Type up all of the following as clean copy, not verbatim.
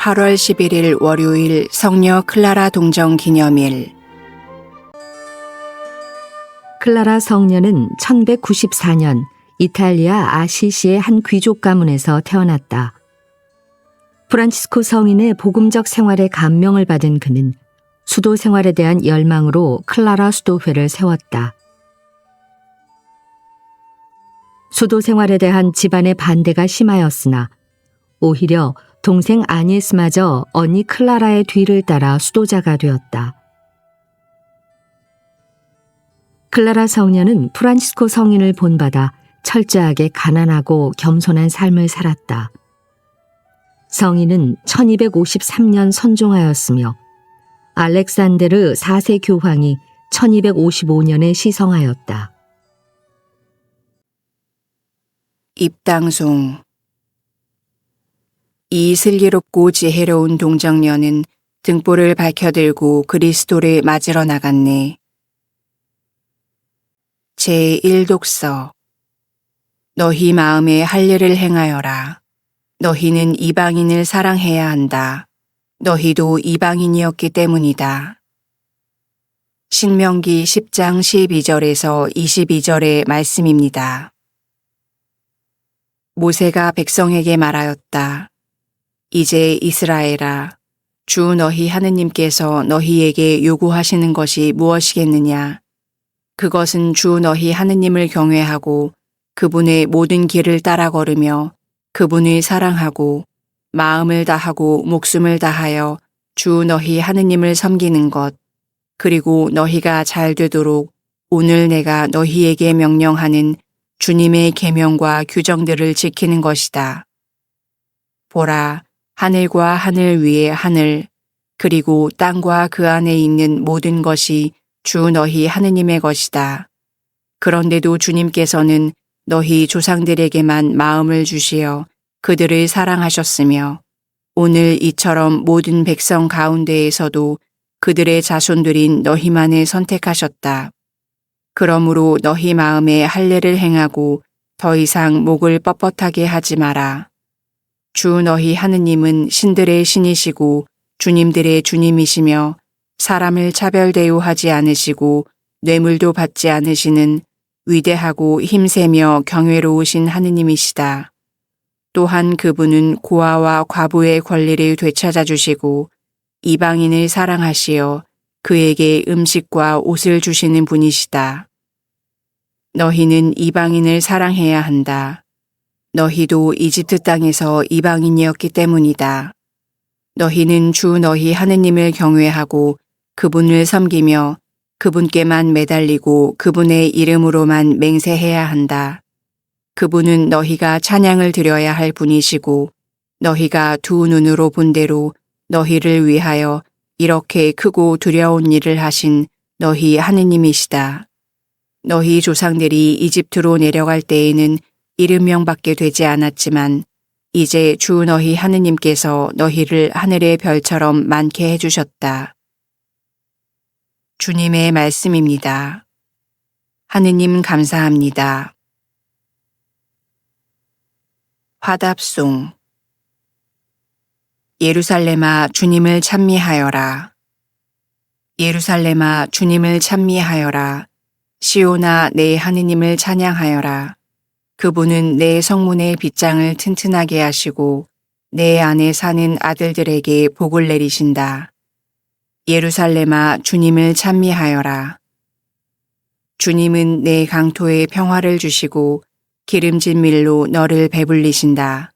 8월 11일 월요일 성녀 클라라 동정 기념일. 클라라 성녀는 1194년 이탈리아 아시시의 한 귀족 가문에서 태어났다. 프란치스코 성인의 복음적 생활에 감명을 받은 그는 수도 생활에 대한 열망으로 클라라 수도회를 세웠다. 수도 생활에 대한 집안의 반대가 심하였으나 오히려 동생 아니에스마저 언니 클라라의 뒤를 따라 수도자가 되었다. 클라라 성녀는 프란치스코 성인을 본받아 철저하게 가난하고 겸손한 삶을 살았다. 성인은 1253년 선종하였으며 알렉산데르 4세 교황이 1255년에 시성하였다. 입당송. 이 슬기롭고 지혜로운 동정녀는 등불을 밝혀들고 그리스도를 맞으러 나갔네. 제1독서. 너희 마음에 할례를 행하여라. 너희는 이방인을 사랑해야 한다. 너희도 이방인이었기 때문이다. 신명기 10장 12절에서 22절의 말씀입니다. 모세가 백성에게 말하였다. 이제 이스라엘아, 주 너희 하느님께서 너희에게 요구하시는 것이 무엇이겠느냐? 그것은 주 너희 하느님을 경외하고 그분의 모든 길을 따라 걸으며 그분을 사랑하고 마음을 다하고 목숨을 다하여 주 너희 하느님을 섬기는 것, 그리고 너희가 잘 되도록 오늘 내가 너희에게 명령하는 주님의 계명과 규정들을 지키는 것이다. 보라, 하늘과 하늘 위에 하늘, 그리고 땅과 그 안에 있는 모든 것이 주 너희 하느님의 것이다. 그런데도 주님께서는 너희 조상들에게만 마음을 주시어 그들을 사랑하셨으며 오늘 이처럼 모든 백성 가운데에서도 그들의 자손들인 너희만을 선택하셨다. 그러므로 너희 마음에 할례를 행하고 더 이상 목을 뻣뻣하게 하지 마라. 주 너희 하느님은 신들의 신이시고 주님들의 주님이시며 사람을 차별 대우하지 않으시고 뇌물도 받지 않으시는 위대하고 힘세며 경외로우신 하느님이시다. 또한 그분은 고아와 과부의 권리를 되찾아 주시고 이방인을 사랑하시어 그에게 음식과 옷을 주시는 분이시다. 너희는 이방인을 사랑해야 한다. 너희도 이집트 땅에서 이방인이었기 때문이다. 너희는 주 너희 하느님을 경외하고 그분을 섬기며 그분께만 매달리고 그분의 이름으로만 맹세해야 한다. 그분은 너희가 찬양을 드려야 할 분이시고 너희가 두 눈으로 본 대로 너희를 위하여 이렇게 크고 두려운 일을 하신 너희 하느님이시다. 너희 조상들이 이집트로 내려갈 때에는 이름명밖에 되지 않았지만 이제 주 너희 하느님께서 너희를 하늘의 별처럼 많게 해주셨다. 주님의 말씀입니다. 하느님 감사합니다. 화답송. 예루살렘아 주님을 찬미하여라. 예루살렘아 주님을 찬미하여라. 시온아 내 하느님을 찬양하여라. 그분은 내 성문의 빗장을 튼튼하게 하시고 내 안에 사는 아들들에게 복을 내리신다. 예루살렘아 주님을 찬미하여라. 주님은 내 강토에 평화를 주시고 기름진 밀로 너를 배불리신다.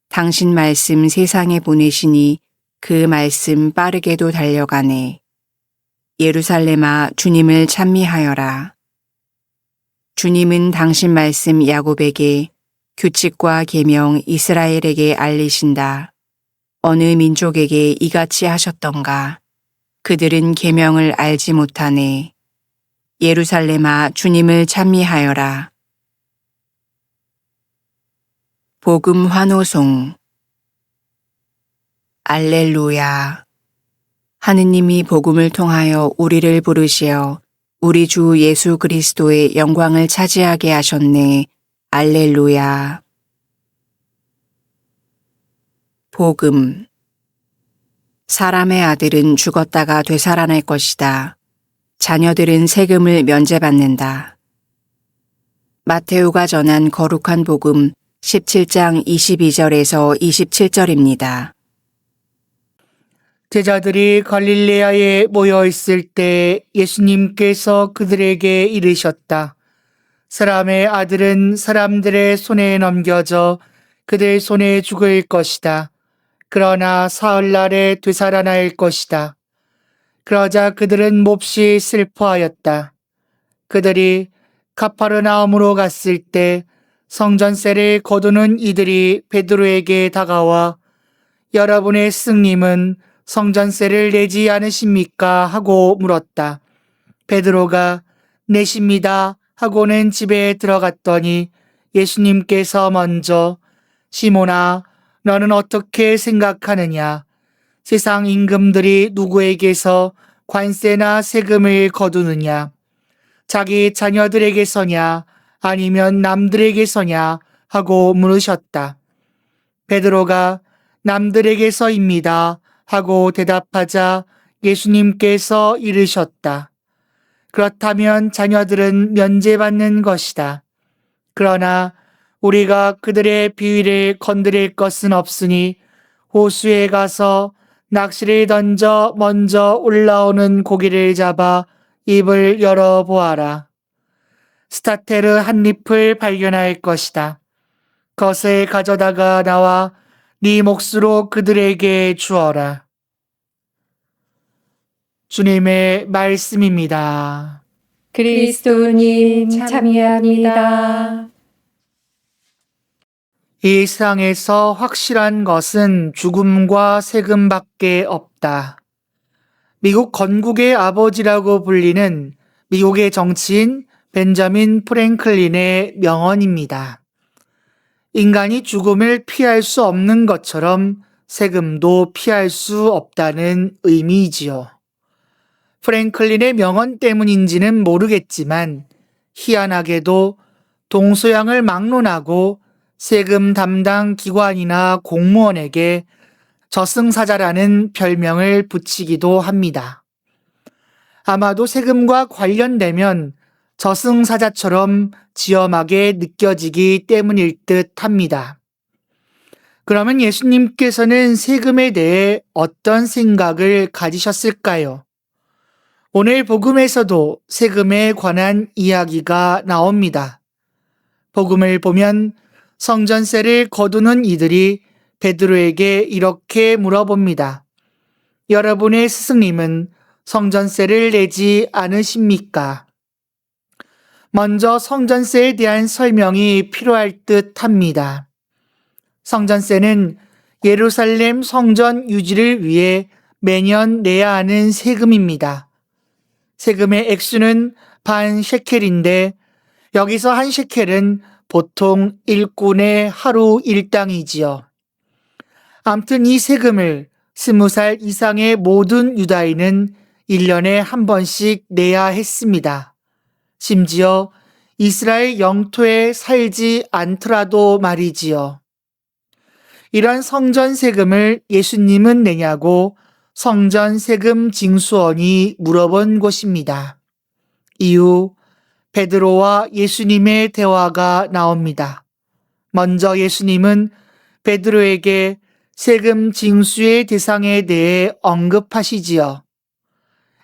당신 말씀 세상에 보내시니 그 말씀 빠르게도 달려가네. 예루살렘아 주님을 찬미하여라. 주님은 당신 말씀 야곱에게 규칙과 계명 이스라엘에게 알리신다. 어느 민족에게 이같이 하셨던가. 그들은 계명을 알지 못하네. 예루살렘아 주님을 찬미하여라. 복음 환호송. 알렐루야. 하느님이 복음을 통하여 우리를 부르시어 우리 주 예수 그리스도의 영광을 차지하게 하셨네. 알렐루야. 복음. 사람의 아들은 죽었다가 되살아날 것이다. 자녀들은 세금을 면제받는다. 마테오가 전한 거룩한 복음 17장 22절에서 27절입니다. 제자들이 갈릴레아에 모여 있을 때 예수님께서 그들에게 이르셨다. 사람의 아들은 사람들의 손에 넘겨져 그들 손에 죽을 것이다. 그러나 사흘날에 되살아날 것이다. 그러자 그들은 몹시 슬퍼하였다. 그들이 가파르나움으로 갔을 때 성전세를 거두는 이들이 베드로에게 다가와 여러분의 스승님은 성전세를 내지 않으십니까? 하고 물었다. 베드로가 내십니다 하고는 집에 들어갔더니 예수님께서 먼저 시몬아 너는 어떻게 생각하느냐? 세상 임금들이 누구에게서 관세나 세금을 거두느냐? 자기 자녀들에게서냐 아니면 남들에게서냐 하고 물으셨다. 베드로가 남들에게서입니다 하고 대답하자 예수님께서 이르셨다. 그렇다면 자녀들은 면제받는 것이다. 그러나 우리가 그들의 비위를 건드릴 것은 없으니 호수에 가서 낚시를 던져 먼저 올라오는 고기를 잡아 입을 열어보아라. 스타테르 한 잎을 발견할 것이다. 그것을 가져다가 나와 네 몫으로 그들에게 주어라. 주님의 말씀입니다. 그리스도님 참여합니다. 이 세상에서 확실한 것은 죽음과 세금밖에 없다. 미국 건국의 아버지라고 불리는 미국의 정치인 벤자민 프랭클린의 명언입니다. 인간이 죽음을 피할 수 없는 것처럼 세금도 피할 수 없다는 의미이지요. 프랭클린의 명언 때문인지는 모르겠지만 희한하게도 동서양을 막론하고 세금 담당 기관이나 공무원에게 저승사자라는 별명을 붙이기도 합니다. 아마도 세금과 관련되면 저승사자처럼 지엄하게 느껴지기 때문일 듯 합니다. 그러면 예수님께서는 세금에 대해 어떤 생각을 가지셨을까요? 오늘 복음에서도 세금에 관한 이야기가 나옵니다. 복음을 보면 성전세를 거두는 이들이 베드로에게 이렇게 물어봅니다. 여러분의 스승님은 성전세를 내지 않으십니까? 먼저 성전세에 대한 설명이 필요할 듯 합니다. 성전세는 예루살렘 성전 유지를 위해 매년 내야 하는 세금입니다. 세금의 액수는 반 셰켈인데 여기서 한 셰켈은 보통 일꾼의 하루 일당이지요. 암튼 이 세금을 20살 이상의 모든 유다인은 1년에 한 번씩 내야 했습니다. 심지어 이스라엘 영토에 살지 않더라도 말이지요. 이런 성전 세금을 예수님은 내냐고 성전 세금 징수원이 물어본 곳입니다. 이후 베드로와 예수님의 대화가 나옵니다. 먼저 예수님은 베드로에게 세금 징수의 대상에 대해 언급하시지요.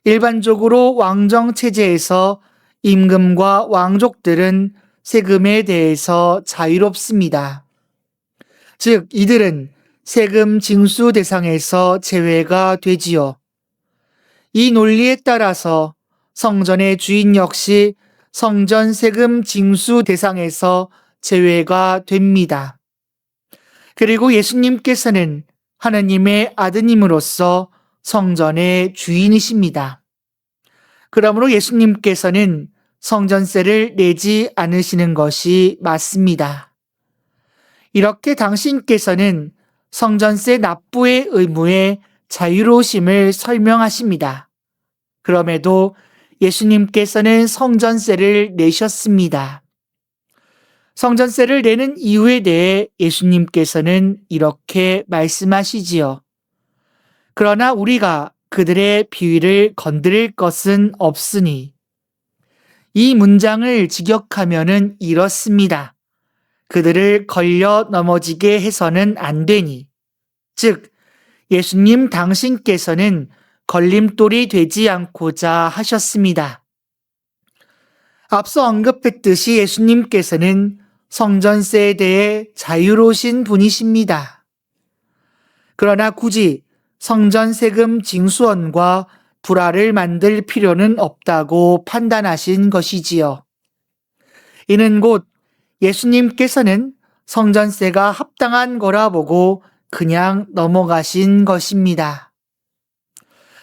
일반적으로 왕정 체제에서 임금과 왕족들은 세금에 대해서 자유롭습니다. 즉, 이들은 세금 징수 대상에서 제외가 되지요. 이 논리에 따라서 성전의 주인 역시 성전 세금 징수 대상에서 제외가 됩니다. 그리고 예수님께서는 하느님의 아드님으로서 성전의 주인이십니다. 그러므로 예수님께서는 성전세를 내지 않으시는 것이 맞습니다. 이렇게 당신께서는 성전세 납부의 의무에 자유로우심을 설명하십니다. 그럼에도 예수님께서는 성전세를 내셨습니다. 성전세를 내는 이유에 대해 예수님께서는 이렇게 말씀하시지요. 그러나 우리가 그들의 비위를 건드릴 것은 없으니. 이 문장을 직역하면은 이렇습니다. 그들을 걸려 넘어지게 해서는 안 되니. 즉, 예수님 당신께서는 걸림돌이 되지 않고자 하셨습니다. 앞서 언급했듯이 예수님께서는 성전세에 대해 자유로우신 분이십니다. 그러나 굳이 성전 세금 징수원과 불화를 만들 필요는 없다고 판단하신 것이지요. 이는 곧 예수님께서는 성전세가 합당한 거라 보고 그냥 넘어가신 것입니다.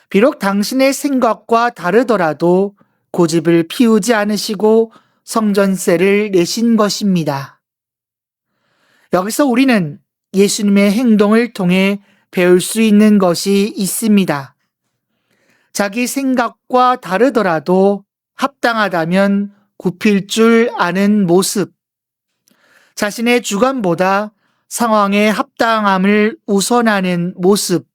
비록 당신의 생각과 다르더라도 고집을 피우지 않으시고 성전세를 내신 것입니다. 여기서 우리는 예수님의 행동을 통해 배울 수 있는 것이 있습니다. 자기 생각과 다르더라도 합당하다면 굽힐 줄 아는 모습, 자신의 주관보다 상황의 합당함을 우선하는 모습,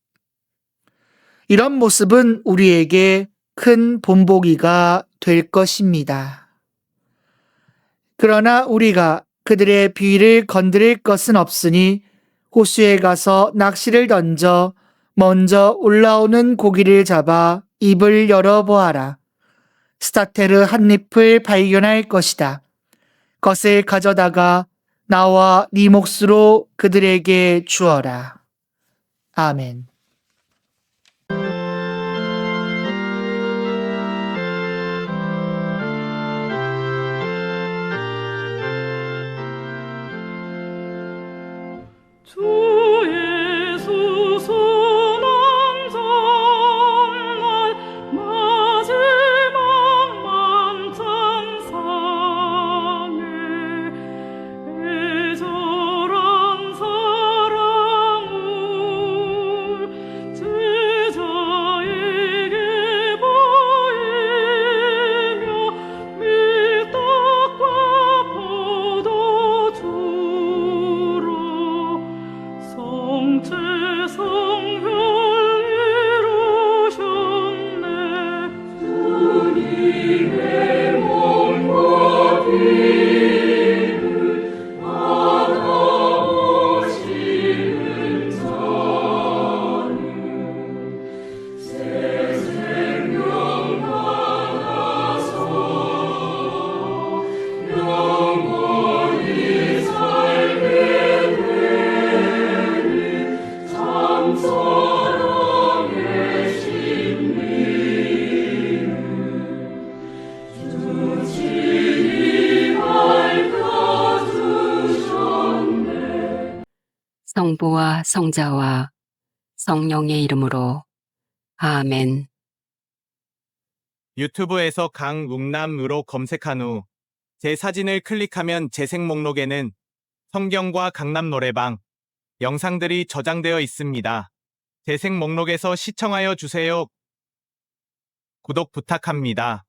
이런 모습은 우리에게 큰 본보기가 될 것입니다. 그러나 우리가 그들의 비위를 건드릴 것은 없으니 호수에 가서 낚시를 던져 먼저 올라오는 고기를 잡아 입을 열어보아라. 스타테르 한 잎을 발견할 것이다. 것을 가져다가 나와 네 몫으로 그들에게 주어라. 아멘. 주 예수 순환 전날 마지막 만찬상에 애절한 사랑을 제자에게 보이며 밀떡과 포도 주로 성체 성혈 이루셨네. 주님의 몸과 피를 받아보시는 자는 새 생명 받아서 영원히 살게 되는 참사랑의 신비는 주님이 밝혀주셨네. 성부와 성자와 성령의 이름으로 아멘. 유튜브에서 강웅남으로 검색한 후 제 사진을 클릭하면 재생 목록에는 성경과 강남 노래방 영상들이 저장되어 있습니다. 재생 목록에서 시청하여 주세요. 구독 부탁합니다.